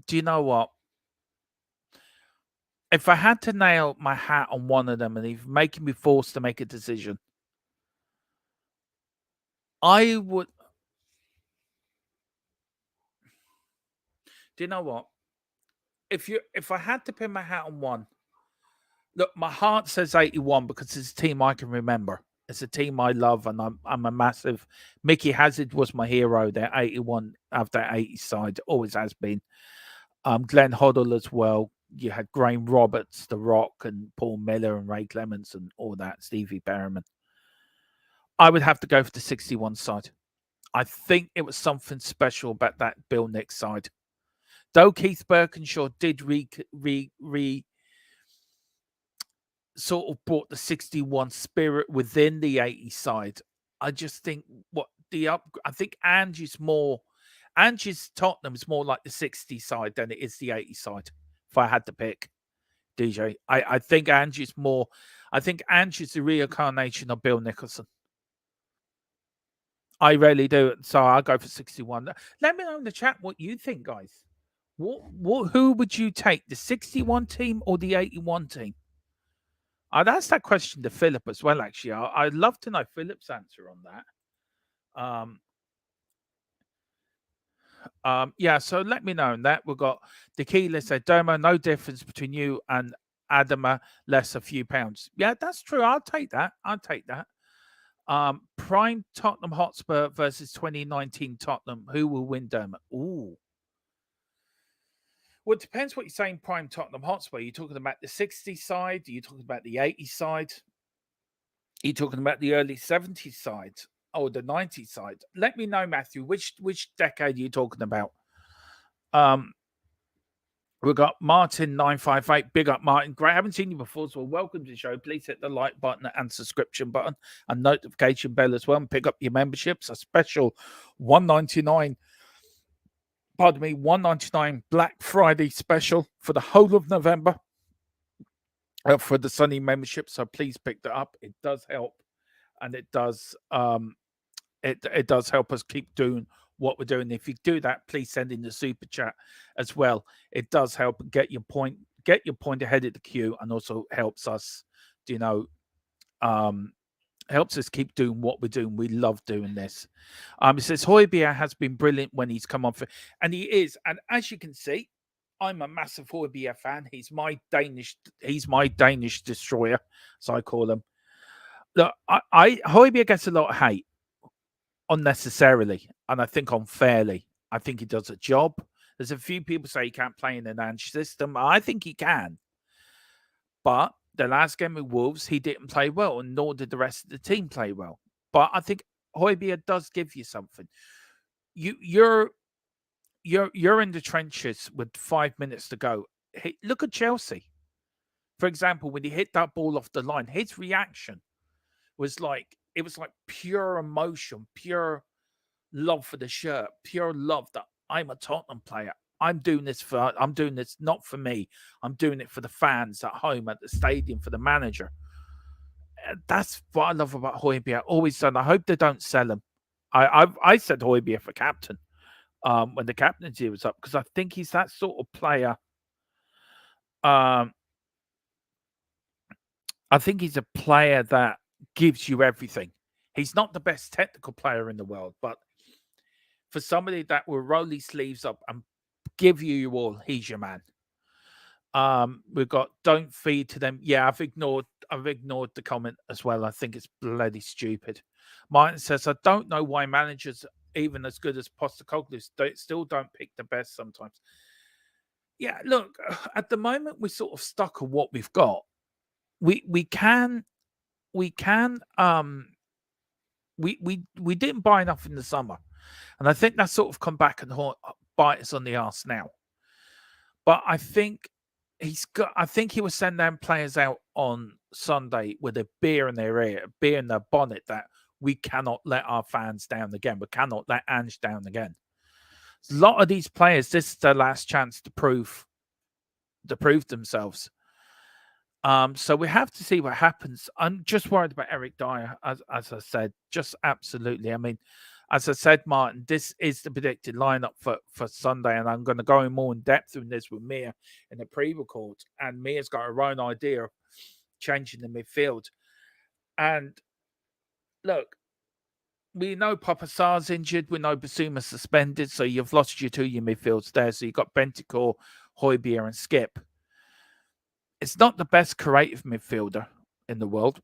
Do you know what? If I had to nail my hat on one of them and if making me forced to make a decision, I would. Do you know what? If I had to pin my hat on one, look, my heart says 81 because it's a team I can remember. It's a team I love, and I'm a massive. Mickey Hazard was my hero there, 81 of that 80 side, always has been. Glenn Hoddle as well. You had Graham Roberts, The Rock, and Paul Miller and Ray Clements and all that, Stevie Perriman. I would have to go for the 61 side. I think it was something special about that Bill Nix side. Though Keith Birkinshaw did sort of brought the 61 spirit within the 80 side. I just think I think Angie's Tottenham is more like the 60 side than it is the 80 side. If I had to pick, DJ, I think Angie's the reincarnation of Bill Nicholson. I really do. So I'll go for 61. Let me know in the chat what you think, guys. Who would you take, the 61 team or the 81 team? I'd ask that question to Philip as well, actually. I'd love to know Philip's answer on that. Yeah, so let me know on that. We've got the key list there. Domo, no difference between you and Adama, less a few pounds. Yeah, that's true. I'll take that. Prime Tottenham Hotspur versus 2019 Tottenham. Who will win, Dermot? Ooh. Well, it depends what you're saying, Prime Tottenham Hotspur. Are you talking about the 60 side? Are you talking about the 80 side? Are you talking about the early 70s side or the 90s side? Let me know, Matthew. Which decade are you talking about? We've got Martin 958. Big up, Martin. Great. I haven't seen you before, so welcome to the show. Please hit the like button and subscription button and notification bell as well, and pick up your memberships. A special $1.99. Pardon me, $1.99 Black Friday special for the whole of November for the Sunny membership. So please pick that up. It does help, and it does it does help us keep doing what we're doing. If you do that, please send in the super chat as well. It does help get your point ahead of the queue, and also helps us, helps us keep doing what we're doing. We love doing this. It says Højbjerg has been brilliant when he's come on and he is. And as you can see, I'm a massive Højbjerg fan. He's my Danish destroyer, as I call him. Look, Højbjerg gets a lot of hate unnecessarily, and I think unfairly. I think he does a job. There's a few people say he can't play in an Ange system. I think he can. But the last game with Wolves, he didn't play well, and nor did the rest of the team play well. But I think Højbjerg does give you something. You're in the trenches with 5 minutes to go. Look at Chelsea. For example, when he hit that ball off the line, his reaction was like pure emotion, pure love for the shirt, pure love that I'm a Tottenham player. I'm doing this not for me. I'm doing it for the fans at home, at the stadium, for the manager. That's what I love about Højbjerg. Always done. I hope they don't sell him. I said Højbjerg for captain when the captaincy was up, because I think he's that sort of player. I think he's a player that gives you everything. He's not the best technical player in the world, but for somebody that will roll his sleeves up and give you all, he's your man. We've got don't feed to them. Yeah, I've ignored the comment as well. I think it's bloody stupid. Martin says, I don't know why managers, even as good as Postecoglou, still don't pick the best sometimes. Yeah, look, at the moment we're sort of stuck on what we've got. We didn't buy enough in the summer, and I think that's sort of come back and bite us on the arse now. But I think he was sending them players out on Sunday with a beer in their ear, a beer in their bonnet, that we cannot let our fans down again. We cannot let Ange down again. A lot of these players, this is their last chance to prove themselves. So we have to see what happens. I'm just worried about Eric Dyer, as I said, just absolutely. I mean, as I said, Martin, this is the predicted lineup for Sunday, and I'm going to go in more in depth in this with Mia in the pre-record. And Mia's got her own idea of changing the midfield. And look, we know Papa Sarr's injured. We know Basuma's suspended, so you've lost your midfields there. So you've got Bentancur, Højbjerg, and Skip. It's not the best creative midfielder in the world.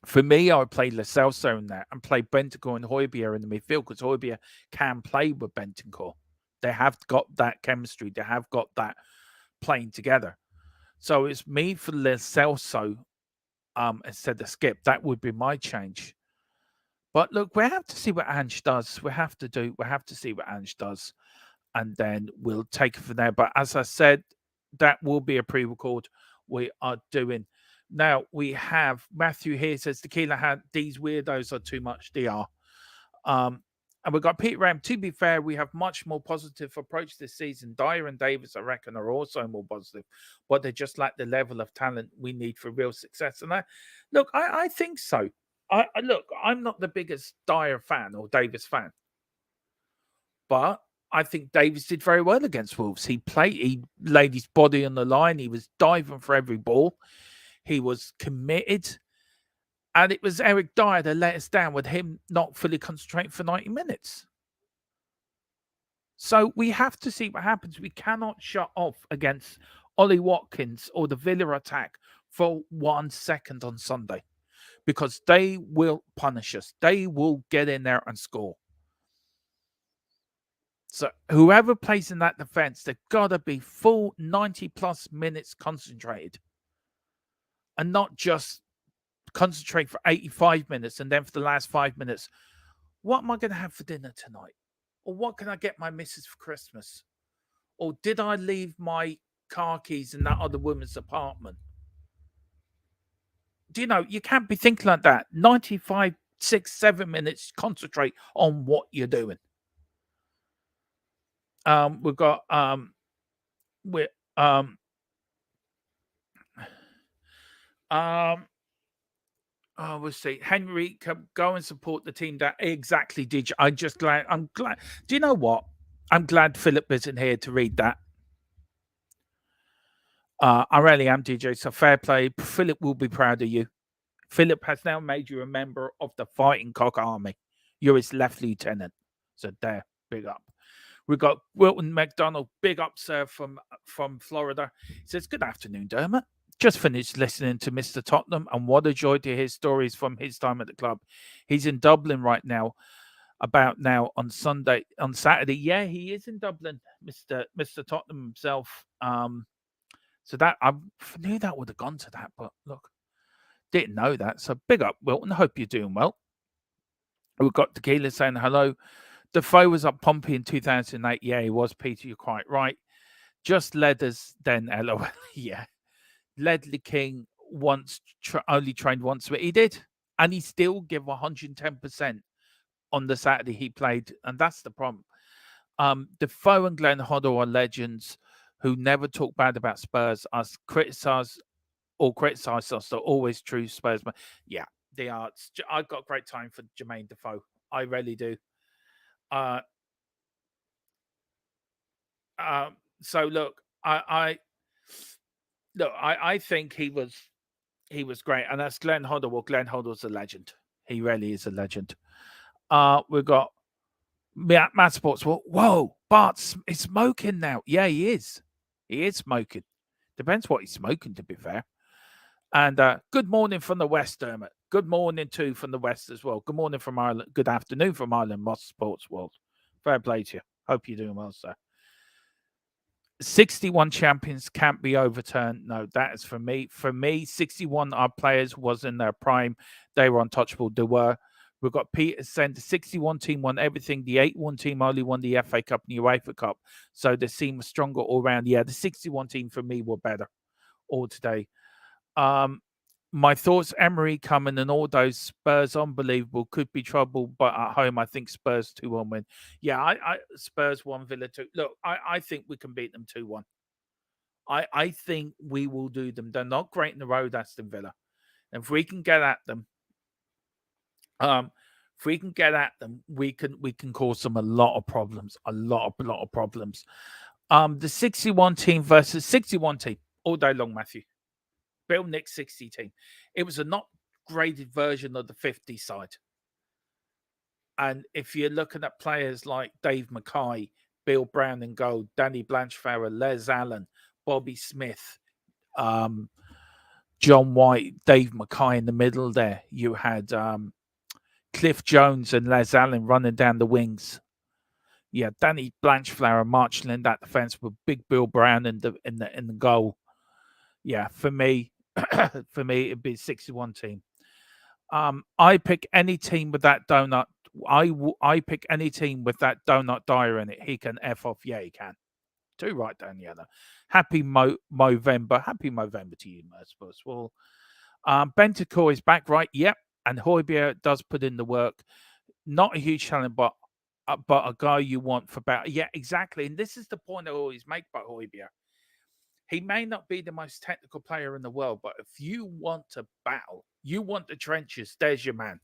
For me, I would play Lo Celso in there and play Bentancur and Højbjerg in the midfield because Højbjerg can play with Bentancur. They have got that chemistry. They have got that playing together. So it's me for Lo Celso instead of Skip. That would be my change. But look, we have to see what Ange does. We have to see what Ange does, and then we'll take it from there. But as I said, that will be a pre-record we are doing. Now, we have Matthew here says, Tequila had these weirdos are too much. They are. And we've got Pete Ram. To be fair, we have much more positive approach this season. Dyer and Davis, I reckon, are also more positive, but they just lack the level of talent we need for real success. And I think so. Look, I'm not the biggest Dyer fan or Davis fan, but I think Davis did very well against Wolves. He laid his body on the line. He was diving for every ball. He was committed. And it was Eric Dyer that let us down with him not fully concentrating for 90 minutes. So we have to see what happens. We cannot shut off against Ollie Watkins or the Villa attack for 1 second on Sunday, because they will punish us. They will get in there and score. So whoever plays in that defense, they've got to be full 90-plus minutes concentrated. And not just concentrate for 85 minutes and then for the last 5 minutes, what am I going to have for dinner tonight? Or what can I get my missus for Christmas? Or did I leave my car keys in that other woman's apartment? Do you know, you can't be thinking like that. 95, 6, 7 minutes, concentrate on what you're doing. We've got we'll see. Henry, go and support the team. That exactly, did you? I'm glad. Do you know what? I'm glad Philip isn't here to read that. I really am, DJ. So fair play. Philip will be proud of you. Philip has now made you a member of the Fighting Cock Army. You're his left lieutenant. So there, big up. We've got Wilton McDonald, big up, sir, from Florida. He says, good afternoon, Dermot. Just finished listening to Mr. Tottenham, and what a joy to hear stories from his time at the club. He's in Dublin right now, on Saturday. Yeah, he is in Dublin, Mr. Tottenham himself. So that I knew that would have gone to that, but look, didn't know that. So big up, Wilton. Hope you're doing well. We've got Tequila saying hello. Defoe was up Pompey in 2008. Yeah, he was, Peter. You're quite right. Just led us then, LOL. Yeah. Ledley King only trained once, but he did. And he still gave 110% on the Saturday he played. And that's the problem. Defoe and Glenn Hoddle are legends who never talk bad about Spurs. Criticize us. They're always true Spursmen. Yeah, they are. I've got great time for Jermaine Defoe. I really do. So look, I think he was great, and that's Glenn Hoddle. Well, Glenn Hoddle's a legend. He really is a legend. We've got Matt Sports. Well, whoa, Bart's is smoking now. Yeah, he is. He is smoking. Depends what he's smoking, to be fair. And good morning from the West, Dermot. Good morning, too, from the West as well. Good morning from Ireland. Good afternoon from Ireland, Moss Sports World. Fair play to you. Hope you're doing well, sir. 61 champions can't be overturned. No, that is for me. For me, 61 our players was in their prime. They were untouchable. They were. We've got Peter saying the 61 team won everything. The 81 team only won the FA Cup and the UEFA Cup. So the team was stronger all round. Yeah, the 61 team for me were better all today. My thoughts, Emery coming and all those Spurs unbelievable, could be trouble, but at home I think Spurs 2-1 win. Yeah, I Spurs 1, Villa 2. Look, I think we can beat them 2-1. I think we will do them. They're not great in the road, Aston Villa. And if we can get at them, we can cause them a lot of problems. A lot of problems. The 61 team versus 61 team all day long, Matthew. Bill Nick's 60 team. It was a not graded version of the 50 side. And if you're looking at players like Dave Mackay, Bill Brown in goal, Danny Blanchflower, Les Allen, Bobby Smith, John White, Dave Mackay in the middle there. You had Cliff Jones and Les Allen running down the wings. Yeah, Danny Blanchflower marching in that defense with Big Bill Brown in the goal. Yeah, for me, it'd be 61 team. I pick any team with that donut. I pick any team with that donut Dyer in it. He can F off. Yeah, he can. Too right, Daniela. Happy Movember. Happy Movember to you, Merspers. Well, Bentancur is back, right? Yep. And Højbjerg does put in the work. Not a huge challenge, but a guy you want for battle. Yeah, exactly. And this is the point I always make about Højbjerg. He may not be the most technical player in the world, but if you want to battle, you want the trenches, there's your man.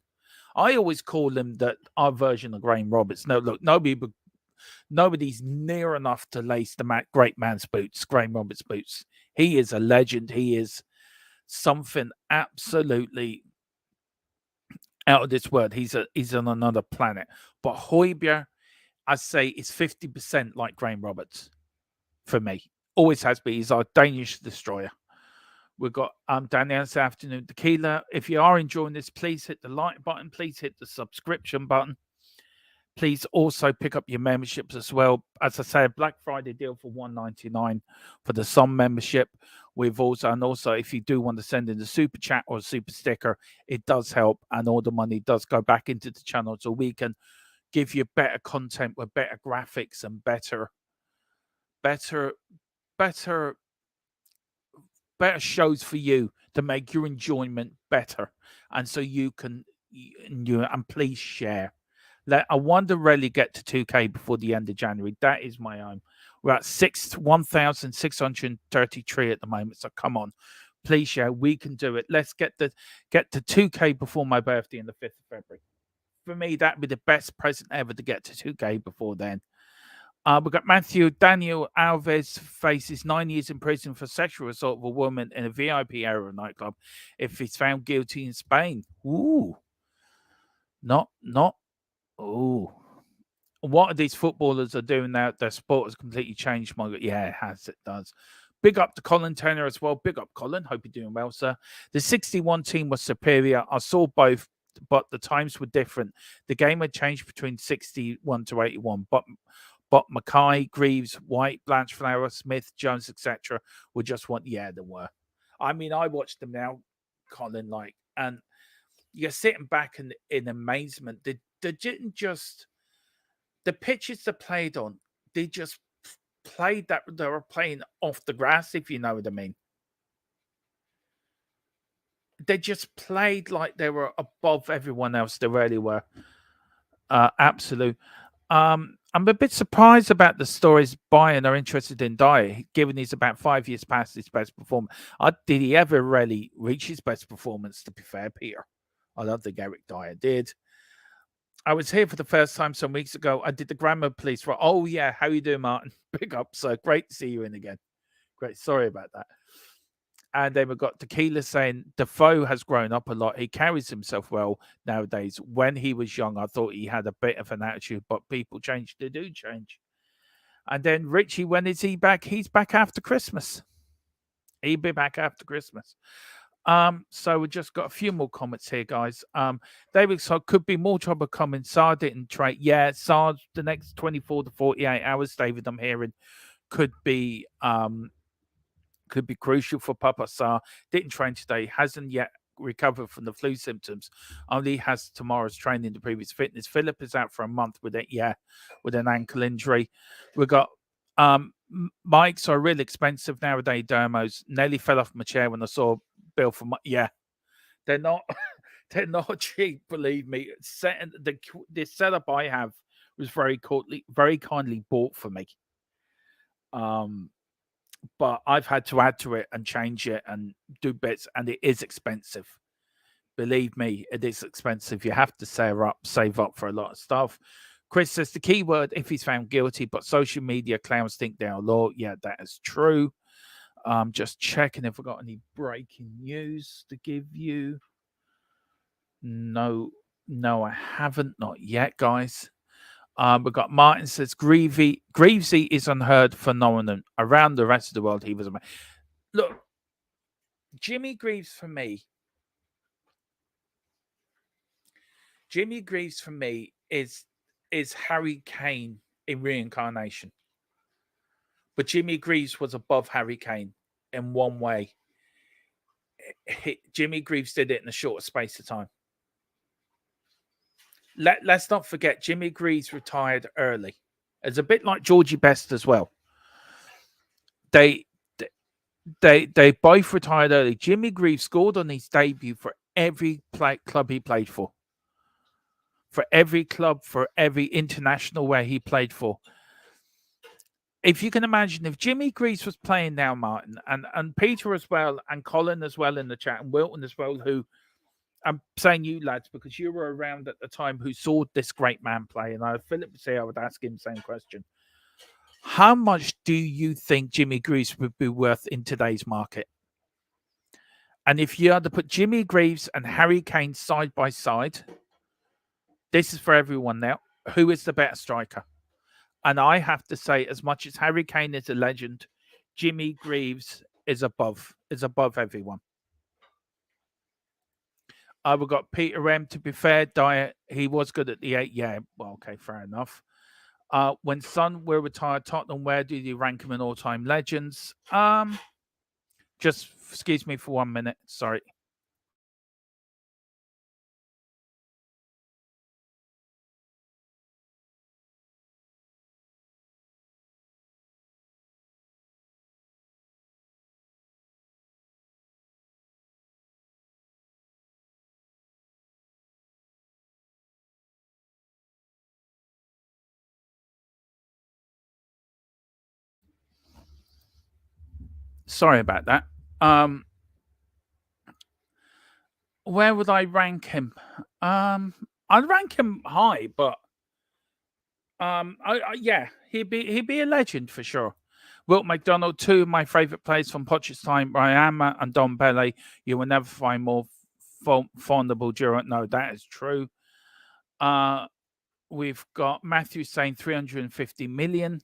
I always call him our version of Graham Roberts. No, look, nobody's near enough to lace the great man's boots, Graham Roberts' boots. He is a legend. He is something absolutely out of this world. He's on another planet. But Højbjerg, I say, is 50% like Graham Roberts for me. Always has been. He's our Danish destroyer. We've got Danielle this afternoon. Tequila, if you are enjoying this, please hit the like button. Please hit the subscription button. Please also pick up your memberships as well. As I say, a Black Friday deal for $1.99 for the Sun membership. Also, if you do want to send in a super chat or a super sticker, it does help, and all the money does go back into the channel so we can give you better content with better graphics and better shows for you to make your enjoyment better, and so you can and please share. I want to really get to 2K before the end of January. That is my aim. We're at 1,633 at the moment. So come on, please share. We can do it. Let's get to 2K before my birthday on the 5th of February. For me, that'd be the best present ever to get to 2K before then. We've got Daniel Alves faces 9 years in prison for sexual assault of a woman in a VIP area of a nightclub if he's found guilty in Spain. Ooh. Oh, what these footballers are doing now, their sport has completely changed. Yeah, it has. It does. Big up to Colin Turner as well. Big up, Colin. Hope you're doing well, sir. The 61 team was superior. I saw both, but the times were different. The game had changed between 61 to 81, but Mackay, Greaves, White, Blanchflower, Smith, Jones, etc. were just one. Yeah, there were. I mean, I watched them now, Colin, and you're sitting back in amazement. They didn't just the pitches they played on. They just played that they were playing off the grass, if you know what I mean. They just played like they were above everyone else. They really were. Absolute. I'm a bit surprised about the stories Bayern are interested in Dyer, given he's about 5 years past his best performance. Did he ever really reach his best performance, to be fair, Peter? I don't think Eric Dyer did. I was here for the first time some weeks ago. I did the grammar police for. Oh yeah, how you doing, Martin? Big up, sir. Great to see you in again. Great. Sorry about that. And then we've got Tequila saying Defoe has grown up a lot. He carries himself well nowadays. When he was young, I thought he had a bit of an attitude, but people change. They do change. And then Richie, when is he back? He's back after Christmas. He'll be back after Christmas. So we just got a few more comments here, guys. David, so could be more trouble coming. Saar didn't trade. Yeah, Saar, the next 24 to 48 hours, David, I'm hearing, could be crucial for Papa Saar. Didn't train today, hasn't yet recovered from the flu symptoms. Only has tomorrow's training, the previous fitness. Philip is out for a month with an ankle injury. We got mics are really expensive nowadays, dermos. Nearly fell off my chair when I saw bill for yeah. They're not. They're not cheap. Believe me. The setup I have was very kindly bought for me. Um, but I've had to add to it and change it and do bits, and it is expensive. Believe me, it is expensive. You have to save up for a lot of stuff. Chris says the key word if he's found guilty, but social media clowns think they are law. Yeah, that is true. Just checking if we've got any breaking news to give you. No, I haven't. Not yet, guys. We've got Martin says Greavesy is unheard phenomenon. Around the rest of the world, he was amazing. Look, Jimmy Greaves for me is Harry Kane in reincarnation. But Jimmy Greaves was above Harry Kane in one way. Jimmy Greaves did it in a short space of time. Let's not forget, Jimmy Greaves retired early. It's a bit like Georgie Best as well. They both retired early. Jimmy Greaves scored on his debut for every club he played for. For every club, for every international where he played for. If you can imagine, if Jimmy Greaves was playing now, Martin, and Peter as well, and Colin as well in the chat, and Wilton as well, who I'm saying you lads because you were around at the time who saw this great man play, and Philip would say I would ask him the same question. How much do you think Jimmy Greaves would be worth in today's market? And if you had to put Jimmy Greaves and Harry Kane side by side, this is for everyone now, who is the better striker? And I have to say, as much as Harry Kane is a legend, Jimmy Greaves is above everyone. We've got Peter M. To be fair, Dyer, he was good at the 8. Yeah, well, okay, fair enough. When Son will retire, Tottenham, where do you rank him in all-time legends? Just excuse me for 1 minute. Sorry. Sorry about that. Where would I rank him? I'd rank him high, but yeah, he'd be a legend for sure. Wilt McDonald, 2 of my favourite players from Poch's time, Rayama and Don Pele. You will never find more fondable duo. No, that is true. We've got Matthew saying 350 million.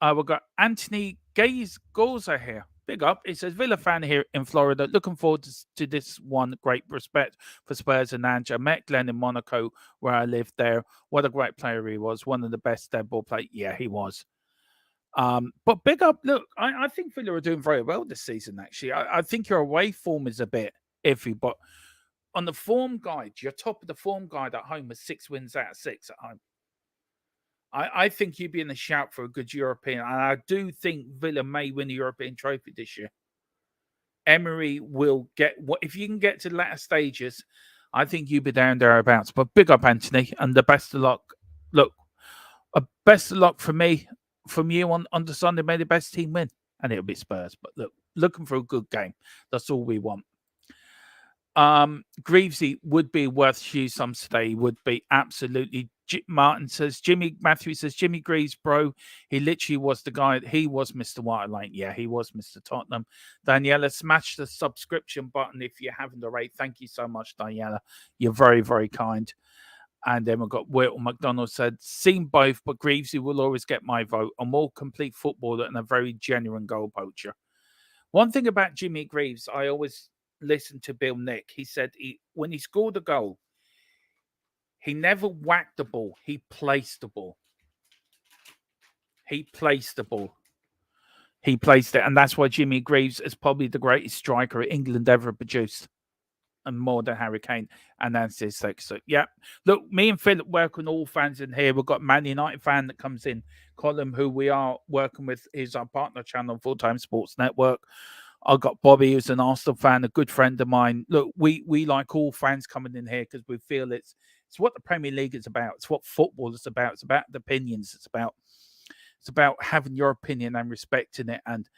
We've got Anthony Gauza here. Big up. He says, Villa fan here in Florida. Looking forward to this one. Great respect for Spurs and Ange. I met Glenn in Monaco where I lived there. What a great player he was. One of the best dead ball players. Yeah, he was. But big up. Look, I think Villa are doing very well this season, actually. I think your away form is a bit iffy, but on the form guide, you're top of the form guide at home with 6 wins out of 6 at home. I think you'd be in the shout for a good European, and I do think Villa may win the European trophy this year. Emery will get what if you can get to the latter stages. I think you'd be down thereabouts. But big up, Anthony, and the best of luck. Look, best of luck from you on the Sunday. May the best team win, and it'll be Spurs. But look, looking for a good game. That's all we want. Greavesy would be worth Hugh some today. Would be absolutely. Martin says Matthew says Jimmy Greaves, bro. He literally was the guy. He was Mr. Waterline. Yeah, he was Mr. Tottenham. Daniela, smash the subscription button if you haven't already. Thank you so much, Daniela. You're very, very kind. And then we've got Wilton McDonald said, seen both, but Greavesy will always get my vote. A more complete footballer and a very genuine goal poacher. One thing about Jimmy Greaves, I always listen to Bill Nick. He said when he scored a goal, he never whacked the ball. He placed the ball. He placed it. And that's why Jimmy Greaves is probably the greatest striker England ever produced. And more than Harry Kane. And that's his sex. So, yeah. Look, me and Philip work on all fans in here. We've got Man United fan that comes in. Colin, who we are working with, is our partner channel, Full Time Sports Network. I've got Bobby, who's an Arsenal fan, a good friend of mine. Look, we like all fans coming in here because we feel it's what the Premier League is about. It's what football is about. It's about the opinions. It's about having your opinion and respecting it and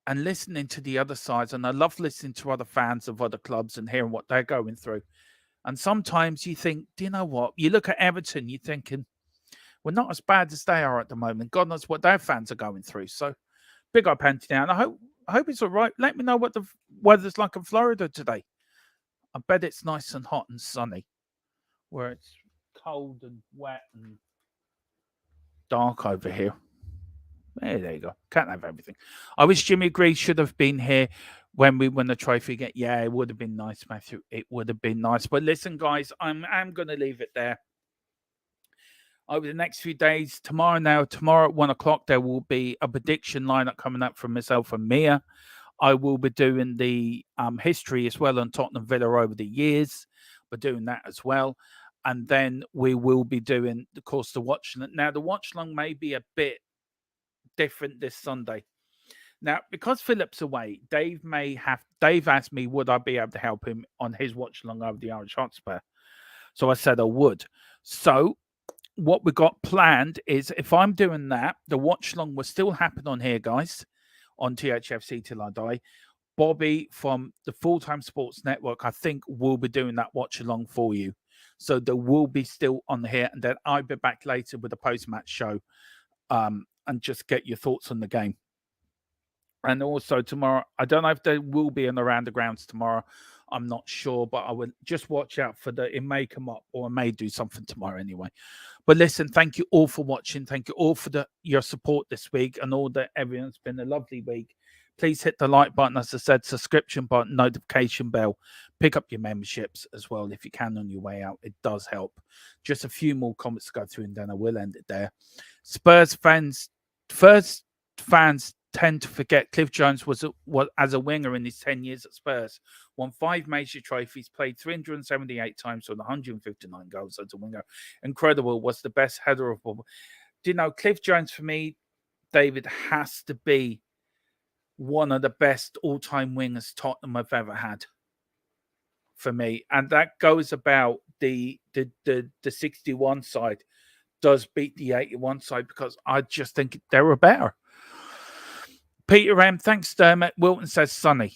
and listening to the other sides. And I love listening to other fans of other clubs and hearing what they're going through. And sometimes you think, do you know what? You look at Everton, you're thinking, we're not as bad as they are at the moment. God knows what their fans are going through. So big up Anthony. And I hope it's all right. Let me know what the weather's like in Florida today. I bet it's nice and hot and sunny, where it's cold and wet and dark over here. There you go. Can't have everything. I wish Jimmy Greaves should have been here when we won the trophy again. Yeah, it would have been nice, Matthew. It would have been nice. But listen, guys, I'm going to leave it there. Over the next few days, tomorrow at 1 o'clock, there will be a prediction lineup coming up from myself and Mia. I will be doing the history as well on Tottenham Villa over the years. We're doing that as well. And then we will be doing, of course, the watch. Now, the watch long may be a bit different this Sunday. Now, because Philip's away, Dave asked me, would I be able to help him on his watch along over the Irish Hotspur? So I said I would. So what we got planned is if I'm doing that, the watch along will still happen on here, guys, on Thfc Till I Die. Bobby from the Full-Time Sports Network, I think, will be doing that watch along for you. So there will be still on here, and then I'll be back later with a post-match show. And just get your thoughts on the game. And also tomorrow, I don't know if there will be an Around the Grounds tomorrow. I'm not sure, but I would just watch out for it may come up or I may do something tomorrow anyway. But listen, thank you all for watching. Thank you all for your support this week and all that. Everyone's been a lovely week. Please hit the like button, as I said, subscription button, notification bell. Pick up your memberships as well if you can on your way out. It does help. Just a few more comments to go through and then I will end it there. Spurs fans tend to forget Cliff Jones was as a winger in his 10 years at Spurs. Won 5 major trophies, played 378 times with 159 goals as a winger. Incredible, was the best header of all. Do you know, Cliff Jones for me, David, has to be one of the best all-time wingers Tottenham have ever had for me. And that goes about the 61 side does beat the 81 side because I just think they were better. Peter M, thanks, Dermot. Wilton says sunny.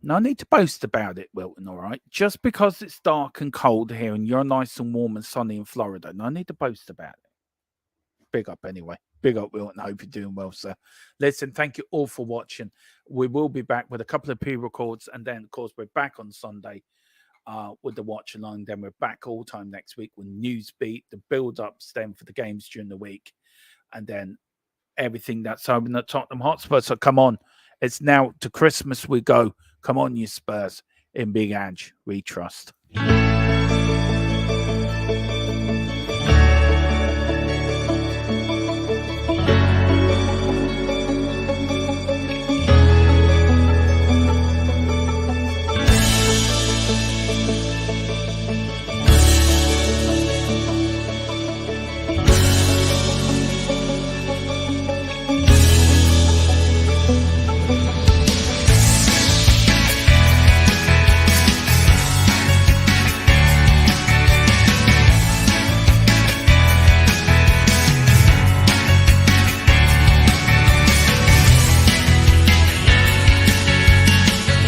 No need to boast about it, Wilton, all right? Just because it's dark and cold here and you're nice and warm and sunny in Florida, no need to boast about it. Big up anyway. Big up, Wilton. I hope you're doing well, sir. Listen, thank you all for watching. We will be back with a couple of pre-records and then, of course, we're back on Sunday with the watch along. Then we're back all time next week with Newsbeat, the build-ups then for the games during the week, and then everything that's open at Tottenham Hotspur. So come on, it's now to Christmas we go. Come on, you Spurs. In Big Ange, we trust.